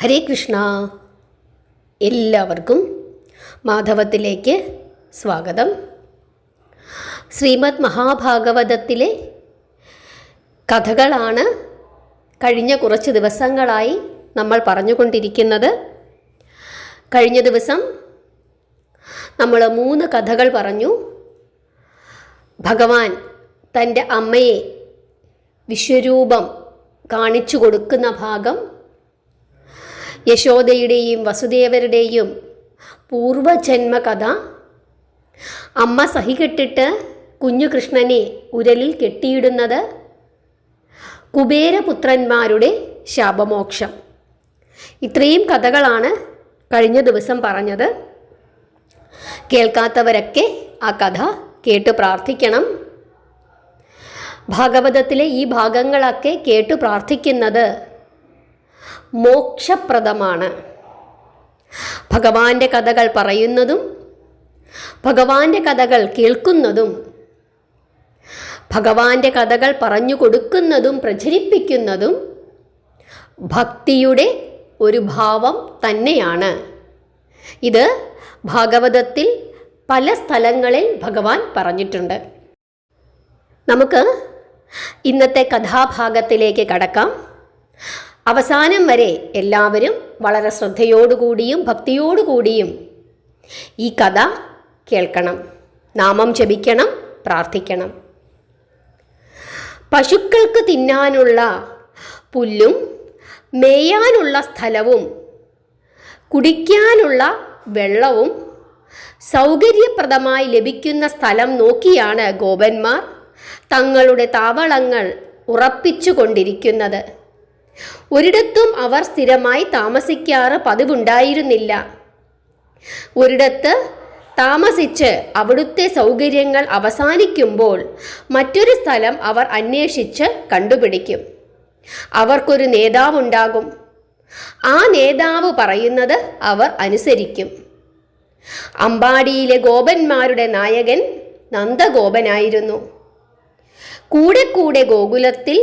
ഹരേ കൃഷ്ണ. എല്ലാവർക്കും മാധവത്തിലേക്ക് സ്വാഗതം. ശ്രീമദ് മഹാഭാഗവതത്തിലെ കഥകളാണ് കഴിഞ്ഞ കുറച്ച് ദിവസങ്ങളായി നമ്മൾ പറഞ്ഞുകൊണ്ടിരിക്കുന്നത്. കഴിഞ്ഞ ദിവസം നമ്മൾ 3 കഥകൾ പറഞ്ഞു. ഭഗവാൻ തൻ്റെ അമ്മയെ വിശ്വരൂപം കാണിച്ചു കൊടുക്കുന്ന ഭാഗം, യശോദയുടെയും വസുദേവരുടെയും പൂർവജന്മ കഥ, അമ്മ സഹികെട്ടിട്ട് കുഞ്ഞു കൃഷ്ണനെ ഉരലിൽ കെട്ടിയിടുന്നത്, കുബേരപുത്രന്മാരുടെ ശാപമോക്ഷം. ഇത്രയും കഥകളാണ് കഴിഞ്ഞ ദിവസം പറഞ്ഞത്. കേൾക്കാത്തവരൊക്കെ ആ കഥ കേട്ടു പ്രാർത്ഥിക്കണം. ഭാഗവതത്തിലെ ഈ ഭാഗങ്ങളൊക്കെ കേട്ടു പ്രാർത്ഥിക്കുന്നത് മോക്ഷപ്രദമാണ്. ഭഗവാന്റെ കഥകൾ പറയുന്നതും ഭഗവാന്റെ കഥകൾ കേൾക്കുന്നതും ഭഗവാന്റെ കഥകൾ പറഞ്ഞു കൊടുക്കുന്നതും പ്രചരിപ്പിക്കുന്നതും ഭക്തിയുടെ ഒരു ഭാവം തന്നെയാണ്. ഇത് ഭാഗവതത്തിൽ പല സ്ഥലങ്ങളിൽ ഭഗവാൻ പറഞ്ഞിട്ടുണ്ട്. നമുക്ക് ഇന്നത്തെ കഥാഭാഗത്തിലേക്ക് കടക്കാം. അവസാനം വരെ എല്ലാവരും വളരെ ശ്രദ്ധയോടുകൂടിയും ഭക്തിയോടുകൂടിയും ഈ കഥ കേൾക്കണം, നാമം ജപിക്കണം, പ്രാർത്ഥിക്കണം. പശുക്കൾക്ക് തിന്നാനുള്ള പുല്ലും മേയാനുള്ള സ്ഥലവും കുടിക്കാനുള്ള വെള്ളവും സൗകര്യപ്രദമായി ലഭിക്കുന്ന സ്ഥലം നോക്കിയാണ് ഗോപന്മാർ തങ്ങളുടെ താവളങ്ങൾ ഉറപ്പിച്ചു കൊണ്ടിരിക്കുന്നത്. ഒരിടത്തും അവർ സ്ഥിരമായി താമസിക്കാറ് പതിവുണ്ടായിരുന്നില്ല. ഒരിടത്ത് താമസിച്ച് അവിടുത്തെ സൗകര്യങ്ങൾ അവസാനിക്കുമ്പോൾ മറ്റൊരു സ്ഥലം അവർ അന്വേഷിച്ച് കണ്ടുപിടിക്കും. അവർക്കൊരു നേതാവുണ്ടാകും. ആ നേതാവ് പറയുന്നത് അവർ അനുസരിക്കും. അമ്പാടിയിലെ ഗോപന്മാരുടെ നായകൻ നന്ദഗോപനായിരുന്നു. കൂടെ കൂടെ ഗോകുലത്തിൽ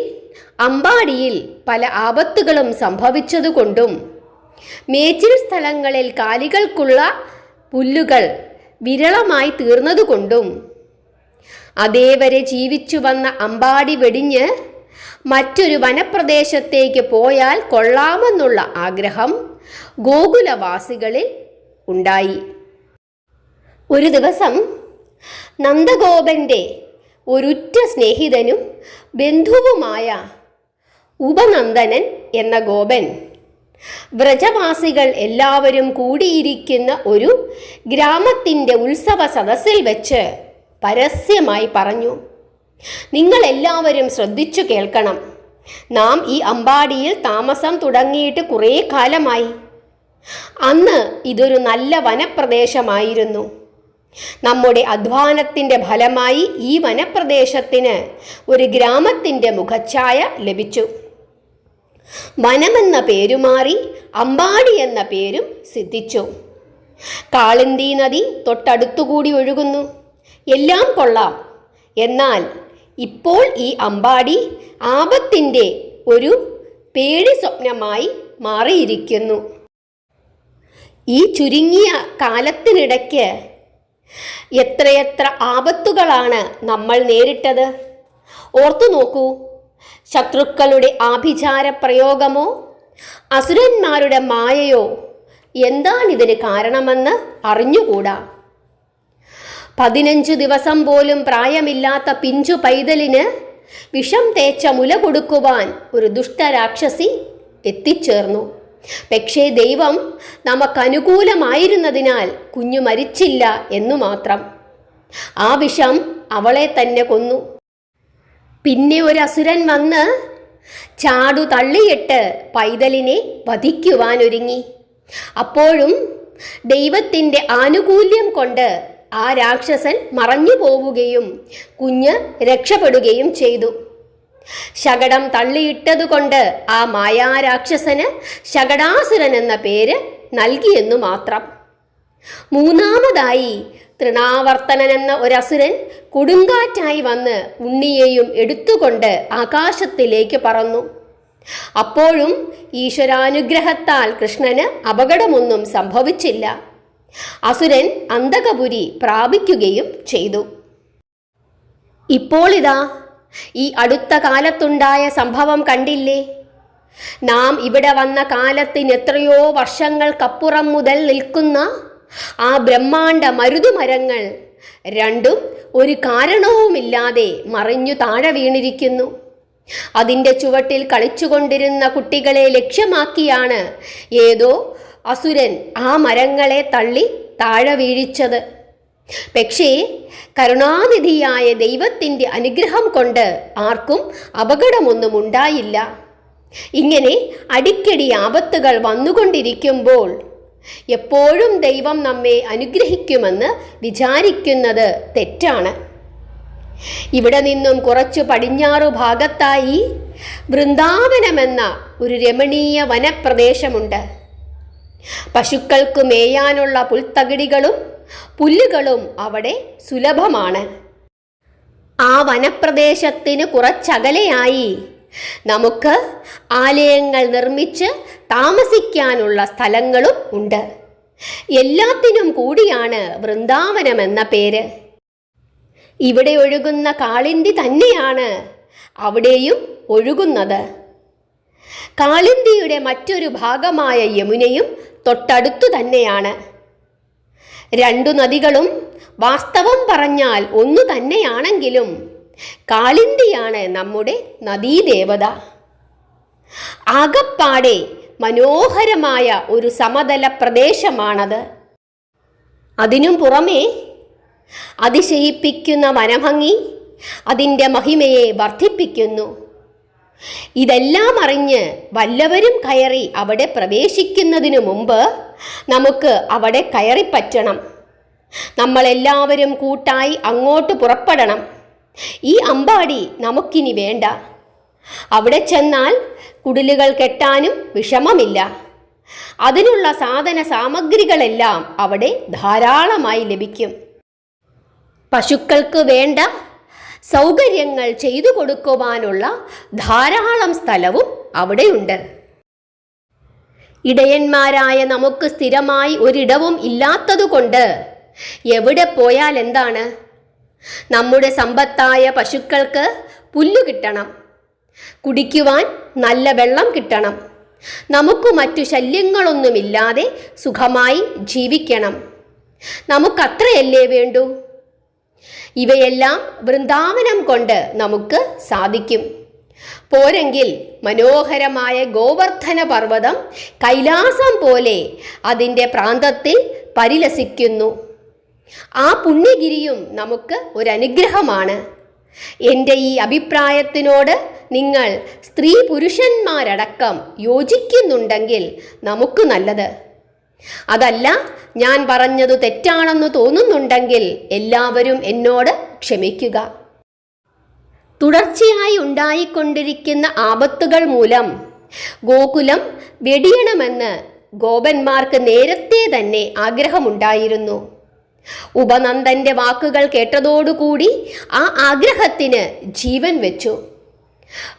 അമ്പാടിയിൽ പല ആപത്തുകളും സംഭവിച്ചതുകൊണ്ടും മേച്ചിൽ സ്ഥലങ്ങളിൽ കാലികൾക്കുള്ള പുല്ലുകൾ വിരളമായി തീർന്നതുകൊണ്ടും അതേവരെ ജീവിച്ചു വന്ന അമ്പാടി വെടിഞ്ഞ് മറ്റൊരു വനപ്രദേശത്തേക്ക് പോയാൽ കൊള്ളാമെന്നുള്ള ആഗ്രഹം ഗോകുലവാസികളിൽ ഉണ്ടായി. ഒരു ദിവസം നന്ദഗോപൻ്റെ ഒരുറ്റ സ്നേഹിതനും ബന്ധുവുമായ ഉപനന്ദനൻ എന്ന ഗോപൻ വ്രജവാസികൾ എല്ലാവരും കൂടിയിരിക്കുന്ന ഒരു ഗ്രാമത്തിൻ്റെ ഉത്സവ സദസ്സിൽ വെച്ച് പരസ്യമായി പറഞ്ഞു, നിങ്ങളെല്ലാവരും ശ്രദ്ധിച്ചു കേൾക്കണം. നാം ഈ അമ്പാടിയിൽ താമസം തുടങ്ങിയിട്ട് കുറേ കാലമായി. അന്ന് ഇതൊരു നല്ല വനപ്രദേശമായിരുന്നു. നമ്മുടെ അധ്വാനത്തിൻ്റെ ഫലമായി ഈ വനപ്രദേശത്തിന് ഒരു ഗ്രാമത്തിൻ്റെ മുഖച്ഛായ ലഭിച്ചു. വനമെന്ന പേരുമാറി അമ്പാടി എന്ന പേരും സിദ്ധിച്ചു. കാളിന്തി നദി തൊട്ടടുത്തുകൂടി ഒഴുകുന്നു. എല്ലാം കൊള്ളാം. എന്നാൽ ഇപ്പോൾ ഈ അമ്പാടി ആപത്തിൻ്റെ ഒരു പേടി സ്വപ്നമായി മാറിയിരിക്കുന്നു. ഈ ചുരുങ്ങിയ കാലത്തിനിടയ്ക്ക് എത്രയെത്ര ആപത്തുകളാണ് നമ്മൾ നേരിട്ടത്. ഓർത്തു നോക്കൂ. ശത്രുക്കളുടെ ആഭിചാര പ്രയോഗമോ അസുരന്മാരുടെ മായയോ എന്താണിതിന് കാരണമെന്ന് അറിഞ്ഞുകൂടാ. 15 ദിവസം പോലും പ്രായമില്ലാത്ത പിഞ്ചു പൈതലിന് വിഷം തേച്ച മുല കൊടുക്കുവാൻ ഒരു ദുഷ്ടരാക്ഷസി എത്തിച്ചേർന്നു. പക്ഷേ ദൈവം നമുക്കനുകൂലമായിരുന്നതിനാൽ കുഞ്ഞു മരിച്ചില്ല എന്നു മാത്രം. ആ വിഷം അവളെ തന്നെ കൊന്നു. പിന്നെ ഒരു അസുരൻ വന്ന് ചാടു തള്ളിയിട്ട് പൈതലിനെ വധിക്കുവാനൊരുങ്ങി. അപ്പോഴും ദൈവത്തിൻ്റെ ആനുകൂല്യം കൊണ്ട് ആ രാക്ഷസൻ മറഞ്ഞു പോവുകയും കുഞ്ഞ് രക്ഷപ്പെടുകയും ചെയ്തു. ശകടം തള്ളിയിട്ടതുകൊണ്ട് ആ മായാരാക്ഷസന് ശകടാസുരൻ എന്ന പേര് നൽകിയെന്നു മാത്രം. മൂന്നാമതായി തൃണാവർത്തനൻ എന്ന ഒരസുരൻ കൊടുങ്കാറ്റായി വന്ന് ഉണ്ണിയെയും എടുത്തുകൊണ്ട് ആകാശത്തിലേക്ക് പറന്നു. അപ്പോഴും ഈശ്വരാനുഗ്രഹത്താൽ കൃഷ്ണന് അപകടമൊന്നും സംഭവിച്ചില്ല. അസുരൻ അന്തകപുരി പ്രാപിക്കുകയും ചെയ്തു. ഇപ്പോൾ ഇതാ ഈ അടുത്ത കാലത്തുണ്ടായ സംഭവം കണ്ടില്ലേ? നാം ഇവിടെ വന്ന കാലത്തിന് എത്രയോ വർഷങ്ങൾക്കപ്പുറം മുതൽ നിൽക്കുന്ന ആ ബ്രഹ്മാണ്ട മരുതുമരങ്ങൾ രണ്ടും ഒരു കാരണവുമില്ലാതെ മറിഞ്ഞു താഴെ വീണിരിക്കുന്നു. അതിൻ്റെ ചുവട്ടിൽ കളിച്ചുകൊണ്ടിരുന്ന കുട്ടികളെ ലക്ഷ്യമാക്കിയാണ് ഏതോ അസുരൻ ആ മരങ്ങളെ തള്ളി താഴെ വീഴിച്ചത്. പക്ഷേ കരുണാനിധിയായ ദൈവത്തിൻ്റെ അനുഗ്രഹം കൊണ്ട് ആർക്കും അപകടമൊന്നും ഉണ്ടായില്ല. ഇങ്ങനെ അടിക്കടി ആപത്തുകൾ വന്നുകൊണ്ടിരിക്കുമ്പോൾ എപ്പോഴും ദൈവം നമ്മെ അനുഗ്രഹിക്കുമെന്ന് വിചാരിക്കുന്നത് തെറ്റാണ്. ഇവിടെ നിന്നും കുറച്ചു പടിഞ്ഞാറു ഭാഗത്തായി വൃന്ദാവനമെന്ന ഒരു രമണീയ വനപ്രദേശമുണ്ട്. പശുക്കൾക്ക് മേയാനുള്ള പുൽത്തകിടികളും പുല്ലുകളും അവിടെ സുലഭമാണ്. ആ വനപ്രദേശത്തിന് കുറച്ചകലെയായി നമുക്ക് ആലയങ്ങൾ നിർമ്മിച്ച് താമസിക്കാനുള്ള സ്ഥലങ്ങളും ഉണ്ട്. എല്ലാത്തിനും കൂടിയാണ് വൃന്ദാവനമെന്ന പേര്. ഇവിടെ ഒഴുകുന്ന കാളിന്തി തന്നെയാണ് അവിടെയും ഒഴുകുന്നത്. കാളിന്തിയുടെ മറ്റൊരു ഭാഗമായ യമുനയും തൊട്ടടുത്തു തന്നെയാണ്. രണ്ടു നദികളും വാസ്തവം പറഞ്ഞാൽ ഒന്നു തന്നെയാണെങ്കിലും കാളിന്തിയാണ് നമ്മുടെ നദീദേവത. ആകപ്പാടെ മനോഹരമായ ഒരു സമതല പ്രദേശമാണത്. അതിനും പുറമേ അതിശയിപ്പിക്കുന്ന വനഭംഗി അതിൻ്റെ മഹിമയെ വർദ്ധിപ്പിക്കുന്നു. ഇതെല്ലാം അറിഞ്ഞ് വല്ലവരും കയറി അവിടെ പ്രവേശിക്കുന്നതിനു മുമ്പ് നമുക്ക് അവിടെ കയറിപ്പറ്റണം. നമ്മളെല്ലാവരും കൂട്ടായി അങ്ങോട്ട് പുറപ്പെടണം. ഈ അമ്പാടി നമുക്കിനി വേണ്ട. അവിടെ ചെന്നാൽ കുടിലുകൾ കെട്ടാനും വിഷമമില്ല. അതിനുള്ള സാധന സാമഗ്രികളെല്ലാം അവിടെ ധാരാളമായി ലഭിക്കും. പശുക്കൾക്ക് വേണ്ട സൗകര്യങ്ങൾ ചെയ്തു കൊടുക്കുവാനുള്ള ധാരാളം സ്ഥലവും അവിടെയുണ്ട്. ഇടയന്മാരായ നമുക്ക് സ്ഥിരമായി ഒരിടവും ഇല്ലാത്തതുകൊണ്ട് എവിടെ പോയാൽ എന്താണ്? നമ്മുടെ സമ്പത്തായ പശുക്കൾക്ക് പുല്ലു കിട്ടണം, കുടിക്കുവാൻ നല്ല വെള്ളം കിട്ടണം, നമുക്ക് മറ്റു ശല്യങ്ങളൊന്നുമില്ലാതെ സുഖമായി ജീവിക്കണം. നമുക്കത്രയല്ലേ വേണ്ടൂ? ഇവയെല്ലാം വൃന്ദാവനം കൊണ്ട് നമുക്ക് സാധിക്കും. പോരെങ്കിൽ മനോഹരമായ ഗോവർദ്ധന പർവ്വതം കൈലാസം പോലെ അതിൻ്റെ പ്രാന്തത്തിൽ പരിലസിക്കുന്നു. ആ പുണ്യഗിരിയും നമുക്ക് ഒരനുഗ്രഹമാണ്. എൻ്റെ ഈ അഭിപ്രായത്തിനോട് നിങ്ങൾ സ്ത്രീ പുരുഷന്മാരടക്കം യോജിക്കുന്നുണ്ടെങ്കിൽ നമുക്ക് നല്ലത്. അതല്ല, ഞാൻ പറഞ്ഞതു തെറ്റാണെന്ന് തോന്നുന്നുണ്ടെങ്കിൽ എല്ലാവരും എന്നോട് ക്ഷമിക്കുക. തുടർച്ചയായി ഉണ്ടായിക്കൊണ്ടിരിക്കുന്ന ആപത്തുകൾ മൂലം ഗോകുലം വെടിയണമെന്ന് ഗോപന്മാർക്ക് നേരത്തെ തന്നെ ആഗ്രഹമുണ്ടായിരുന്നു. ഉപനന്ദന്റെ വാക്കുകൾ കേട്ടതോടുകൂടി ആ ആഗ്രഹത്തിന് ജീവൻ വെച്ചു.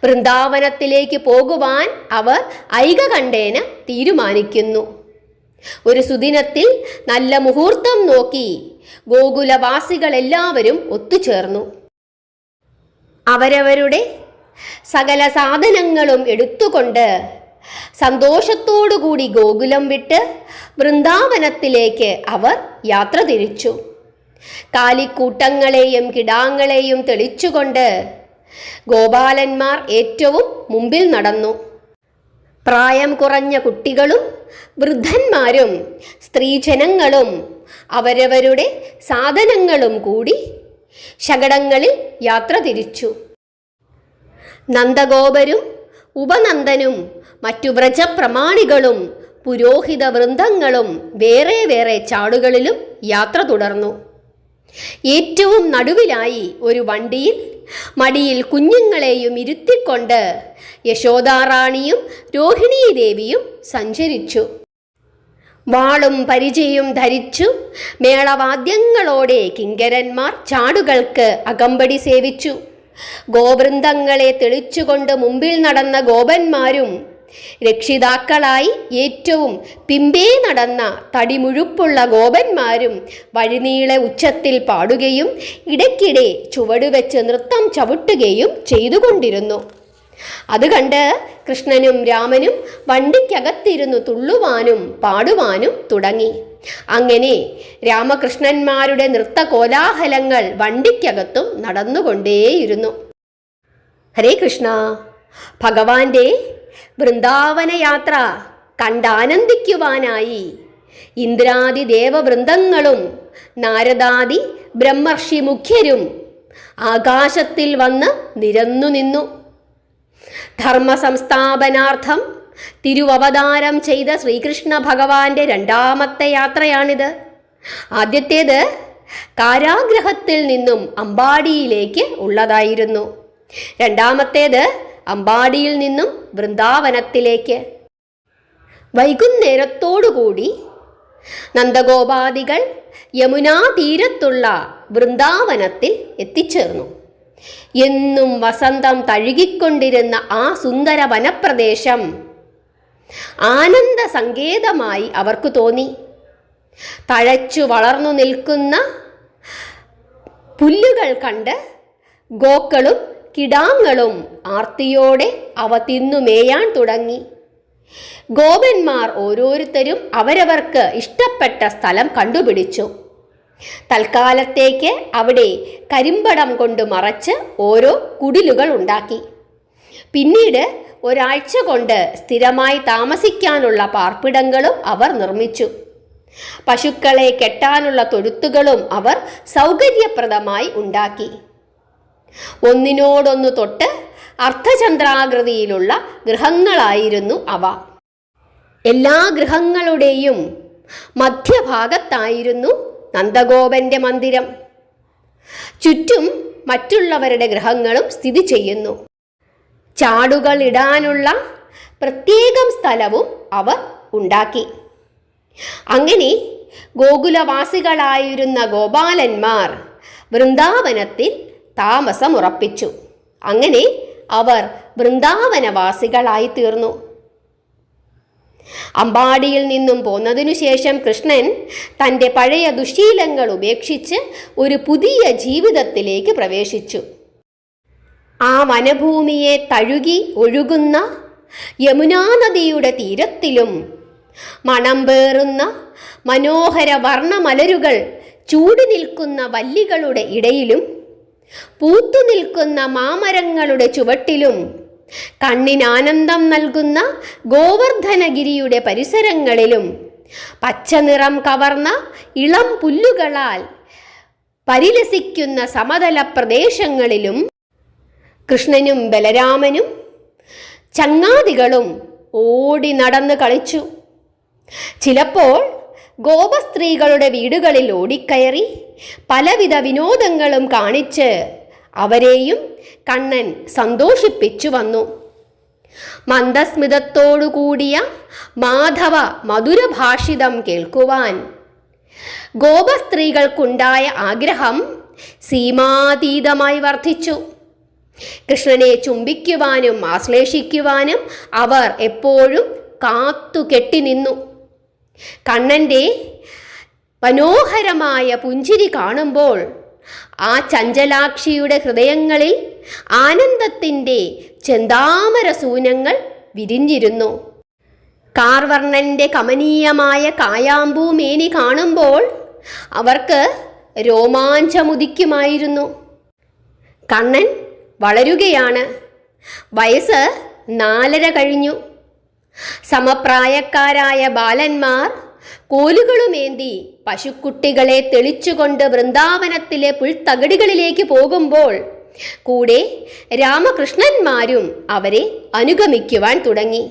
വൃന്ദാവനത്തിലേക്ക് പോകുവാൻ അവർ ഐകകണ്ഠേന തീരുമാനിക്കുന്നു. ഒരു സുദിനത്തിൽ നല്ല മുഹൂർത്തം നോക്കി ഗോകുലവാസികളെല്ലാവരും ഒത്തുചേർന്നു. അവരവരുടെ സകല സാധനങ്ങളും എടുത്തുകൊണ്ട് സന്തോഷത്തോടുകൂടി ഗോകുലം വിട്ട് വൃന്ദാവനത്തിലേക്ക് അവർ യാത്ര തിരിച്ചു. കാലിക്കൂട്ടങ്ങളെയും കിടാങ്ങളെയും തെളിച്ചുകൊണ്ട് ഗോപാലന്മാർ ഏറ്റവും മുമ്പിൽ നടന്നു. പ്രായം കുറഞ്ഞ കുട്ടികളും വൃദ്ധന്മാരും സ്ത്രീജനങ്ങളും അവരവരുടെ സാധനങ്ങളും കൂടി ശകടങ്ങളിൽ യാത്ര തിരിച്ചു. നന്ദഗോപരും ഉപനന്ദനും മറ്റു വ്രജപ്രമാണികളും പുരോഹിത വൃന്ദങ്ങളും വേറെ വേറെ ചാടുകളിലും യാത്ര തുടർന്നു. ഏറ്റവും നടുവിലായി ഒരു വണ്ടിയിൽ മടിയിൽ കുഞ്ഞുങ്ങളെയും ഇരുത്തിക്കൊണ്ട് യശോദാറാണിയും രോഹിണീദേവിയും സഞ്ചരിച്ചു. വാളും പരിചയും ധരിച്ചു മേളവാദ്യങ്ങളോടെ കിങ്കരന്മാർ ചാടുകൾക്ക് അകമ്പടി സേവിച്ചു. ഗോവൃന്ദങ്ങളെ തെളിച്ചുകൊണ്ട് മുമ്പിൽ നടന്ന ഗോപന്മാരും രക്ഷിതാക്കളായി ഏറ്റവും പിമ്പേ നടന്ന തടിമുഴുപ്പുള്ള ഗോപന്മാരും വഴിനീളെ ഉച്ചത്തിൽ പാടുകയും ഇടയ്ക്കിടെ ചുവടുവെച്ച് നൃത്തം ചവിട്ടുകയും ചെയ്തുകൊണ്ടിരുന്നു. അത് കണ്ട് കൃഷ്ണനും രാമനും വണ്ടിക്കകത്തിരുന്നു തുള്ളുവാനും പാടുവാനും തുടങ്ങി. അങ്ങനെ രാമകൃഷ്ണന്മാരുടെ നൃത്ത കോലാഹലങ്ങൾ വണ്ടിക്കകത്തും നടന്നുകൊണ്ടേയിരുന്നു. ഹരേ കൃഷ്ണ. ഭഗവാന്റെ വൃന്ദാവന യാത്ര കണ്ടാനന്ദിക്കുവാനായി ഇന്ദ്രാദി ദേവവൃന്ദങ്ങളും നാരദാദി ബ്രഹ്മർഷി മുഖ്യരും ആകാശത്തിൽ വന്ന് നിരന്നു നിന്നു. ധർമ്മ സംസ്ഥാപനാർത്ഥം തിരുവവതാരം ചെയ്ത ശ്രീകൃഷ്ണ ഭഗവാന്റെ രണ്ടാമത്തെ യാത്രയാണിത്. ആദ്യത്തേത് കാരാഗ്രഹത്തിൽ നിന്നും അമ്പാടിയിലേക്ക് ഉള്ളതായിരുന്നു. രണ്ടാമത്തേത് അമ്പാടിയിൽ നിന്നും വൃന്ദാവനത്തിലേക്ക്. വൈകുന്നേരത്തോടുകൂടി നന്ദഗോപാദികൾ യമുനാ തീരത്തുള്ള വൃന്ദാവനത്തിൽ എത്തിച്ചേർന്നു. എന്നും വസന്തം തഴുകിക്കൊണ്ടിരുന്ന ആ സുന്ദര വനപ്രദേശം ആനന്ദ സങ്കേതമായി അവർക്ക് തോന്നി. തഴച്ചു വളർന്നു നിൽക്കുന്ന പുല്ലുകൾ കണ്ട് ഗോക്കളും കിടാങ്ങളും ആർത്തിയോടെ അവ തിന്നുമേയാൻ തുടങ്ങി. ഗോപന്മാർ ഓരോരുത്തരും അവരവർക്ക് ഇഷ്ടപ്പെട്ട സ്ഥലം കണ്ടുപിടിച്ചു. തൽക്കാലത്തേക്ക് അവിടെ കരിമ്പടം കൊണ്ട് മറച്ച് ഓരോ കുടിലുകൾ ഉണ്ടാക്കി. പിന്നീട് ഒരാഴ്ച കൊണ്ട് സ്ഥിരമായി താമസിക്കാനുള്ള പാർപ്പിടങ്ങളും അവർ നിർമ്മിച്ചു. പശുക്കളെ കെട്ടാനുള്ള തൊഴുത്തുകളും അവർ സൗകര്യപ്രദമായി ഉണ്ടാക്കി. ഒന്നിനോടൊന്നു തൊട്ട് അർദ്ധചന്ദ്രാകൃതിയിലുള്ള ഗൃഹങ്ങളായിരുന്നു അവ. എല്ലാ ഗൃഹങ്ങളുടെയും മധ്യഭാഗത്തായിരുന്നു നന്ദഗോപന്റെ മന്ദിരം. ചുറ്റും മറ്റുള്ളവരുടെ ഗൃഹങ്ങളും സ്ഥിതി ചെയ്യുന്നു. ചാടുകൾ ഇടാനുള്ള പ്രത്യേകം സ്ഥലവും അവർ ഉണ്ടാക്കി. അങ്ങനെ ഗോകുലവാസികളായിരുന്ന ഗോപാലന്മാർ വൃന്ദാവനത്തിൽ താമസമുറപ്പിച്ചു. അങ്ങനെ അവർ വൃന്ദാവനവാസികളായി തീർന്നു. അമ്പാടിയിൽ നിന്നും പോന്നതിനു ശേഷം കൃഷ്ണൻ തൻ്റെ പഴയ ദുശീലങ്ങൾ ഉപേക്ഷിച്ച് ഒരു പുതിയ ജീവിതത്തിലേക്ക് പ്രവേശിച്ചു. ആ വനഭൂമിയെ തഴുകി ഒഴുകുന്ന യമുനാ നദിയുടെ തീരത്തിലും മണം പേറുന്ന മനോഹര വർണ്ണമലരുകൾ ചൂടി നിൽക്കുന്ന വല്ലികളുടെ ഇടയിലും പൂത്തു നിൽക്കുന്ന മാമരങ്ങളുടെ ചുവട്ടിലും കണ്ണിനാനന്ദം നൽകുന്ന ഗോവർദ്ധനഗിരിയുടെ പരിസരങ്ങളിലും പച്ചനിറം കവർന്ന ഇളം പുല്ലുകളാൽ പരിലസിക്കുന്ന സമതല പ്രദേശങ്ങളിലും കൃഷ്ണനും ബലരാമനും ചങ്ങാതികളും ഓടി നടന്ന് കളിച്ചു. ചിലപ്പോൾ ഗോപസ്ത്രീകളുടെ വീടുകളിൽ ഓടിക്കയറി പലവിധ വിനോദങ്ങളും കാണിച്ച് അവരെയും കണ്ണൻ സന്തോഷിപ്പിച്ചു വന്നു. മന്ദസ്മിതത്തോടുകൂടിയ മാധവ മധുരഭാഷിതം കേൾക്കുവാൻ ഗോപസ്ത്രീകൾക്കുണ്ടായ ആഗ്രഹം സീമാതീതമായി വർദ്ധിച്ചു. കൃഷ്ണനെ ചുംബിക്കുവാനും ആശ്ലേഷിക്കുവാനും അവർ എപ്പോഴും കാത്തുകെട്ടി നിന്നു. കണ്ണൻ്റെ മനോഹരമായ പുഞ്ചിരി കാണുമ്പോൾ ആ ചഞ്ചലാക്ഷിയുടെ ഹൃദയങ്ങളിൽ ആനന്ദത്തിൻ്റെ ചെന്താമര സൂനങ്ങൾ വിരിഞ്ഞിരുന്നു. കാർവർണ്ണൻ്റെ കമനീയമായ കായാമ്പൂമേനി കാണുമ്പോൾ അവർക്ക് രോമാഞ്ചമുദിക്കുമായിരുന്നു. കണ്ണൻ വളരുകയാണ്. വയസ്സ് 4.5 കഴിഞ്ഞു. സമപ്രായക്കാരായ ബാലന്മാർ കോലുകളുമേന്തി പശുക്കുട്ടികളെ തെളിച്ചുകൊണ്ട് വൃന്ദാവനത്തിലെ പുൽത്തകിടികളിലേക്ക് പോകുമ്പോൾ കൂടെ രാമകൃഷ്ണന്മാരും അവരെ അനുഗമിക്കുവാൻ തുടങ്ങി.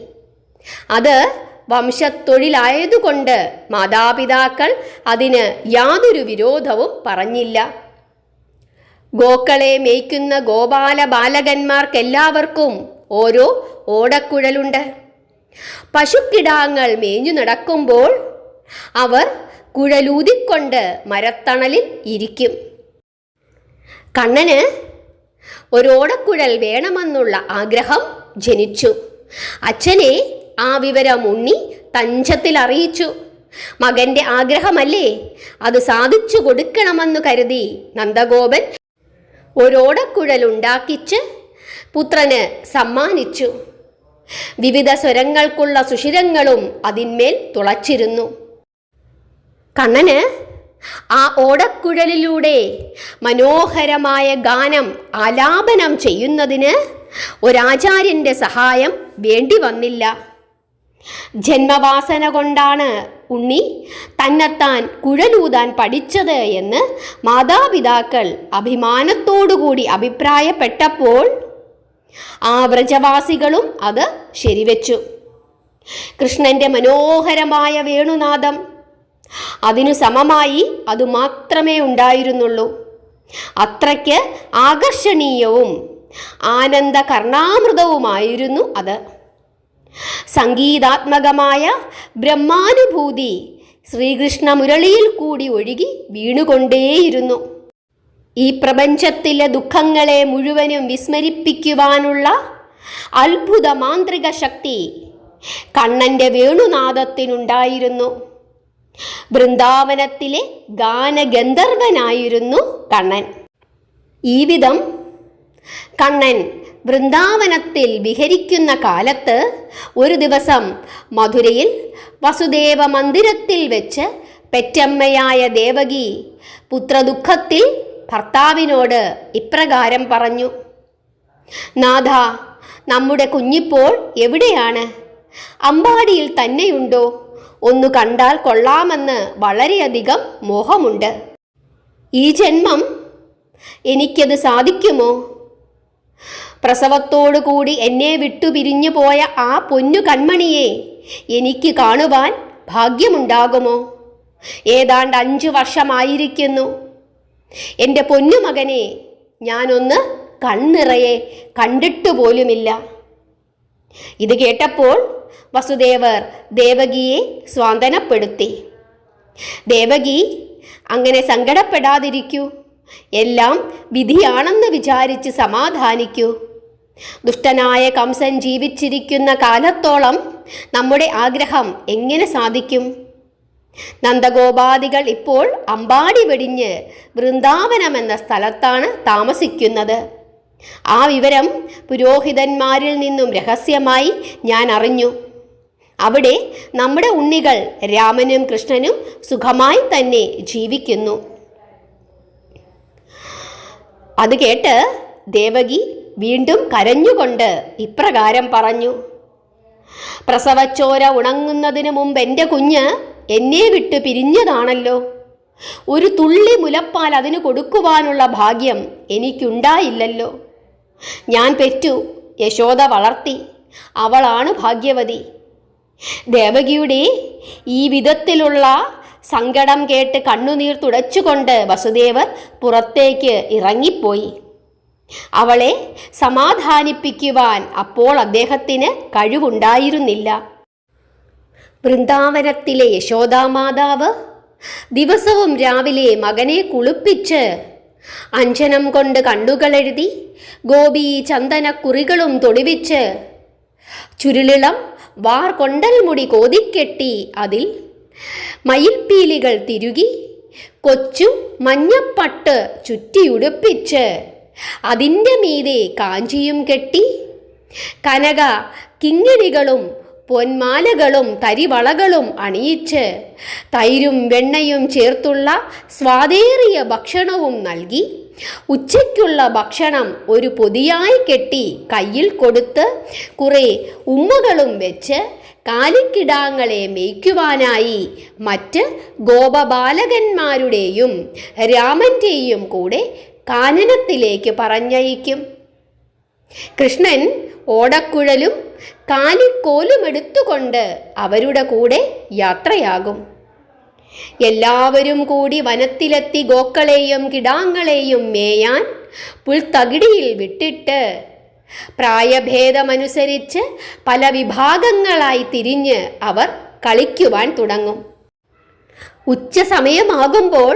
അത് വംശത്തൊഴിലായതുകൊണ്ട് മാതാപിതാക്കൾ അതിന് യാതൊരു വിരോധവും പറഞ്ഞില്ല. ഗോക്കളെ മേയ്ക്കുന്ന ഗോപാല ബാലകന്മാർക്കെല്ലാവർക്കും ഓരോ ഓടക്കുഴലുണ്ട്. പശുക്കിടാങ്ങൾ മേഞ്ഞു നടക്കുമ്പോൾ അവർ കുഴലൂതിക്കൊണ്ട് മരത്തണലിൽ ഇരിക്കും. കണ്ണന് ഒരോടക്കുഴൽ വേണമെന്നുള്ള ആഗ്രഹം ജനിച്ചു. അച്ഛനെ ആ വിവരം ഉണ്ണി തഞ്ചത്തിൽ അറിയിച്ചു. മകന്റെ ആഗ്രഹമല്ലേ, അത് സാധിച്ചു കൊടുക്കണമെന്നു കരുതി നന്ദഗോപൻ ഒരോടക്കുഴൽ ഉണ്ടാക്കിച്ച് പുത്രന് സമ്മാനിച്ചു. വിവിധ സ്വരങ്ങൾക്കുള്ള സുഷിരങ്ങളും അതിന്മേൽ തുളച്ചിരുന്നു. കണ്ണന് ആ ഓടക്കുഴലിലൂടെ മനോഹരമായ ഗാനം ആലാപനം ചെയ്യുന്നതിന് ഒരാചാര്യൻ്റെ സഹായം വേണ്ടി വന്നില്ല. ജന്മവാസന കൊണ്ടാണ് ഉണ്ണി തന്നെത്താൻ കുഴലൂതാൻ പഠിച്ചത് എന്ന് മാതാപിതാക്കൾ അഭിമാനത്തോടുകൂടി അഭിപ്രായപ്പെട്ടപ്പോൾ ആ വ്രജവാസികളും അത് ശരിവെച്ചു. കൃഷ്ണന്റെ മനോഹരമായ വേണുനാദം, അതിനു സമമായി അതുമാത്രമേ ഉണ്ടായിരുന്നുള്ളൂ. അത്രയ്ക്ക് ആകർഷണീയവും ആനന്ദ കർണാമൃതവുമായിരുന്നു അത്. സംഗീതാത്മകമായ ബ്രഹ്മാനുഭൂതി ശ്രീകൃഷ്ണ മുരളിയിൽ കൂടി ഒഴുകി വീണുകൊണ്ടേയിരുന്നു. ഈ പ്രപഞ്ചത്തിലെ ദുഃഖങ്ങളെ മുഴുവനും വിസ്മരിപ്പിക്കുവാനുള്ള അത്ഭുത മാന്ത്രിക ശക്തി കണ്ണൻ്റെ വേണുനാദത്തിനുണ്ടായിരുന്നു. വൃന്ദാവനത്തിലെ ഗാനഗന്ധർവനായിരുന്നു കണ്ണൻ. ഈ വിധം കണ്ണൻ വൃന്ദാവനത്തിൽ വിഹരിക്കുന്ന കാലത്ത് ഒരു ദിവസം മധുരയിൽ വസുദേവ മന്ദിരത്തിൽ വെച്ച് പെറ്റമ്മയായ ദേവകി പുത്രദുഃഖത്തിൽ ഭർത്താവിനോട് ഇപ്രകാരം പറഞ്ഞു: നാഥ, നമ്മുടെ കുഞ്ഞിപ്പോൾ എവിടെയാണ്? അമ്പാടിയിൽ തന്നെയുണ്ടോ? ഒന്നു കണ്ടാൽ കൊള്ളാമെന്ന് വളരെയധികം മോഹമുണ്ട്. ഈ ജന്മം എനിക്കത് സാധിക്കുമോ? പ്രസവത്തോടുകൂടി എന്നെ വിട്ടുപിരിഞ്ഞു പോയ ആ പൊന്നു കൺമണിയെ എനിക്ക് കാണുവാൻ ഭാഗ്യമുണ്ടാകുമോ? ഏതാണ്ട് 5 വർഷമായിരിക്കുന്നു എൻ്റെ പൊന്നുമകനെ ഞാനൊന്ന് കണ്ണിറയെ കണ്ടിട്ടുപോലുമില്ല. ഇത് കേട്ടപ്പോൾ വസുദേവർ ദേവകിയെ സ്വാന്തനപ്പെടുത്തി. ദേവകി, അങ്ങനെ സങ്കടപ്പെടാതിരിക്കൂ. എല്ലാം വിധിയാണെന്ന് വിചാരിച്ച് സമാധാനിക്കൂ. ദുഷ്ടനായ കംസൻ ജീവിച്ചിരിക്കുന്ന കാലത്തോളം നമ്മുടെ ആഗ്രഹം എങ്ങനെ സാധിക്കും? നന്ദഗോപാദികൾ ഇപ്പോൾ അമ്പാടി വെടിഞ്ഞ് വൃന്ദാവനം എന്ന സ്ഥലത്താണ് താമസിക്കുന്നത്. ആ വിവരം പുരോഹിതന്മാരിൽ നിന്നും രഹസ്യമായി ഞാൻ അറിഞ്ഞു. അവിടെ നമ്മുടെ ഉണ്ണികൾ രാമനും കൃഷ്ണനും സുഖമായി തന്നെ ജീവിക്കുന്നു. അത് കേട്ട് ദേവകി വീണ്ടും കരഞ്ഞുകൊണ്ട് ഇപ്രകാരം പറഞ്ഞു: പ്രസവച്ചോര ഉണങ്ങുന്നതിന് മുമ്പ് എൻ്റെ കുഞ്ഞ് എന്നെ വിട്ട് പിരിഞ്ഞതാണല്ലോ. ഒരു തുള്ളി മുലപ്പാൽ അതിന് കൊടുക്കുവാനുള്ള ഭാഗ്യം എനിക്കുണ്ടായില്ലല്ലോ. ഞാൻ പെറ്റു, യശോദ വളർത്തി, അവളാണ് ഭാഗ്യവതി. ദേവകിയുടെ ഈ വിധത്തിലുള്ള സങ്കടം കേട്ട് കണ്ണുനീർ തുടച്ചുകൊണ്ട് വസുദേവർ പുറത്തേക്ക് ഇറങ്ങിപ്പോയി. അവളെ സമാധാനിപ്പിക്കുവാൻ അപ്പോൾ അദ്ദേഹത്തിന് കഴിവുണ്ടായിരുന്നില്ല. വൃന്ദാവനത്തിലെ യശോദാമാതാവ് ദിവസവും രാവിലെ മകനെ കുളിപ്പിച്ച് അഞ്ജനം കൊണ്ട് കണ്ണുകളെഴുതി ഗോപി ചന്ദനക്കുറികളും തൊടിവിച്ച് ചുരുളിളം വാർ കൊണ്ടൽ മുടി കോതിക്കെട്ടി അതിൽ മയിൽപ്പീലികൾ തിരുകി കൊച്ചു മഞ്ഞപ്പട്ട് ചുറ്റിയുടുപ്പിച്ച് അതിൻ്റെ മീതെ കാഞ്ചിയും കെട്ടി കനക കിങ്ങിണികളും പൊന്മാലകളും തരിവളകളും അണിയിച്ച് തൈരും വെണ്ണയും ചേർത്തുള്ള സ്വാദേറിയ ഭക്ഷണവും നൽകി ഉച്ചയ്ക്കുള്ള ഭക്ഷണം ഒരു പൊതിയായി കെട്ടി കയ്യിൽ കൊടുത്ത് കുറെ ഉമ്മകളും വെച്ച് കാലിക്കിടാങ്ങളെ മേയ്ക്കുവാനായി മറ്റ് ഗോപബാലകന്മാരുടെയും രാമൻ്റെയും കൂടെ കാനനത്തിലേക്ക് പറഞ്ഞയക്കും. കൃഷ്ണൻ ഓടക്കുഴലും കാലിക്കോലും എടുത്തുകൊണ്ട് അവരുടെ കൂടെ യാത്രയാകും. എല്ലാവരും കൂടി വനത്തിലെത്തി ഗോക്കളെയും കിടാങ്ങളെയും മേയാൻ പുൽത്തകിടിയിൽ വിട്ടിട്ട് പ്രായഭേദമനുസരിച്ച് പല വിഭാഗങ്ങളായി തിരിഞ്ഞ് അവർ കളിക്കുവാൻ തുടങ്ങും. ഉച്ച സമയമാകുമ്പോൾ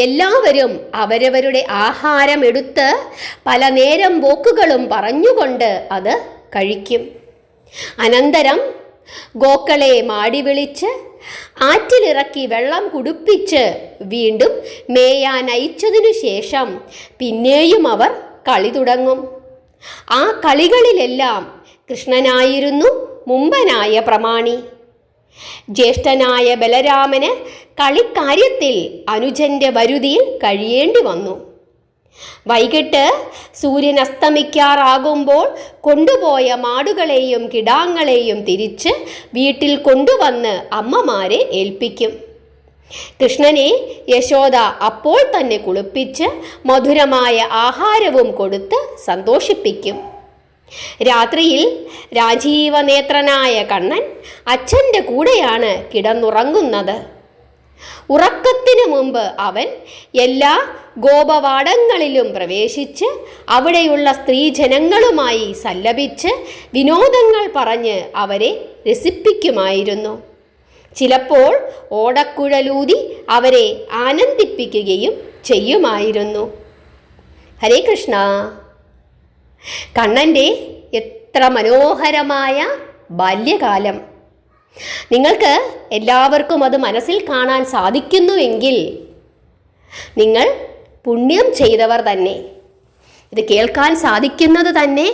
എല്ലാവരും അവരവരുടെ ആഹാരം എടുത്ത് പല നേരം പോക്കുകളും പറഞ്ഞുകൊണ്ട് അത് കഴിക്കും. അനന്തരം ഗോക്കളെ മാടി വിളിച്ച് ആറ്റിലിറക്കി വെള്ളം കുടിപ്പിച്ച് വീണ്ടും മേയാൻ അയച്ചതിനു ശേഷം പിന്നെയും അവർ കളി തുടങ്ങും. ആ കളികളിലെല്ലാം കൃഷ്ണനായിരുന്നു മുമ്പനായ പ്രമാണി. ജ്യേഷ്ഠനായ ബലരാമന് കളിക്കാര്യത്തിൽ അനുജന്റെ വരുതിയിൽ കഴിയേണ്ടി വന്നു. വൈകിട്ട് സൂര്യൻ അസ്തമിക്കാറാകുമ്പോൾ കൊണ്ടുപോയ മാടുകളെയും കിടാങ്ങളെയും തിരിച്ച് വീട്ടിൽ കൊണ്ടുവന്ന് അമ്മമാരെ ഏൽപ്പിക്കും. കൃഷ്ണനെ യശോദ അപ്പോൾ തന്നെ കുളിപ്പിച്ച് മധുരമായ ആഹാരവും കൊടുത്ത് സന്തോഷിപ്പിക്കും. രാത്രിയിൽ രാജീവനേത്രനായ കണ്ണൻ അച്ഛൻ്റെ കൂടെയാണ് കിടന്നുറങ്ങുന്നത്. ഉറക്കത്തിന് മുമ്പ് അവൻ എല്ലാ ഗോപവാടങ്ങളിലും പ്രവേശിച്ച് അവിടെയുള്ള സ്ത്രീജനങ്ങളുമായി സല്ലപിച്ച് വിനോദങ്ങൾ പറഞ്ഞ് അവരെ രസിപ്പിക്കുമായിരുന്നു. ചിലപ്പോൾ ഓടക്കുഴലൂതി അവരെ ആനന്ദിപ്പിക്കുകയും ചെയ്യുമായിരുന്നു. ഹരേ കൃഷ്ണ. കണ്ണൻ്റെ എത്ര മനോഹരമായ ബാല്യകാലം! നിങ്ങൾക്ക് എല്ലാവർക്കും അത് മനസ്സിൽ കാണാൻ സാധിക്കുന്നുവെങ്കിൽ നിങ്ങൾ പുണ്യം ചെയ്തവർ തന്നെ. ഇത് കേൾക്കാൻ സാധിക്കുന്നത് തന്നെ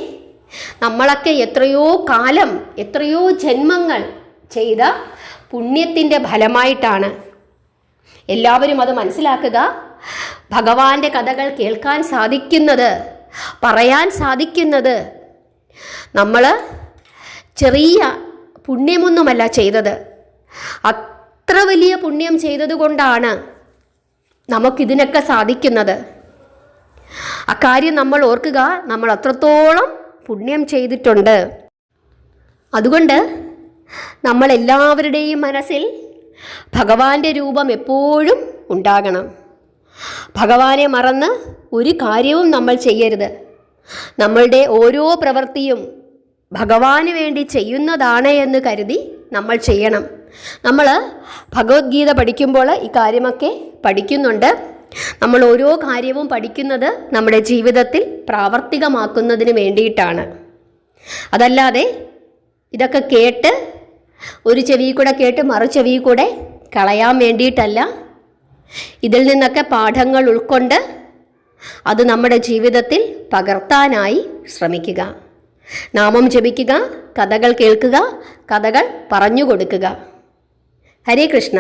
നമ്മളൊക്കെ എത്രയോ കാലം, എത്രയോ ജന്മങ്ങൾ ചെയ്ത പുണ്യത്തിൻ്റെ ഫലമായിട്ടാണ്. എല്ലാവരും അത് മനസ്സിലാക്കുക. ഭഗവാന്റെ കഥകൾ കേൾക്കാൻ സാധിക്കുന്നത്, പറയാൻ സാധിക്കുന്നത് നമ്മൾ ചെറിയ പുണ്യമൊന്നുമല്ല ചെയ്തത്. അത്ര വലിയ പുണ്യം ചെയ്തതുകൊണ്ടാണ് നമുക്കിതിനൊക്കെ സാധിക്കുന്നത്. അക്കാര്യം നമ്മൾ ഓർക്കുക. നമ്മൾ അത്രത്തോളം പുണ്യം ചെയ്തിട്ടുണ്ട്. അതുകൊണ്ട് നമ്മളെല്ലാവരുടെയും മനസ്സിൽ ഭഗവാന്റെ രൂപം എപ്പോഴും ഉണ്ടാകണം. ഭഗവാനെ മറന്ന് ഒരു കാര്യവും നമ്മൾ ചെയ്യരുത്. നമ്മളുടെ ഓരോ പ്രവൃത്തിയും ഭഗവാന് വേണ്ടി ചെയ്യുന്നതാണ് എന്ന് കരുതി നമ്മൾ ചെയ്യണം. നമ്മൾ ഭഗവത്ഗീത പഠിക്കുമ്പോൾ ഈ കാര്യമൊക്കെ പഠിക്കുന്നുണ്ട്. നമ്മൾ ഓരോ കാര്യവും പഠിക്കുന്നത് നമ്മുടെ ജീവിതത്തിൽ പ്രാവർത്തികമാക്കുന്നതിന് വേണ്ടിയിട്ടാണ്. അതല്ലാതെ ഇതൊക്കെ കേട്ട് ഒരു ചെവി കൂടെ കേട്ട് മറു ചെവി കൂടെ കളയാൻ വേണ്ടിയിട്ടല്ല. ഇതിൽ നിന്നൊക്കെ പാഠങ്ങൾ ഉൾക്കൊണ്ട് അത് നമ്മുടെ ജീവിതത്തിൽ പകർത്താനായി ശ്രമിക്കുക. നാമം ജപിക്കുക, കഥകൾ കേൾക്കുക, കഥകൾ പറഞ്ഞു കൊടുക്കുക. ഹരേ കൃഷ്ണ.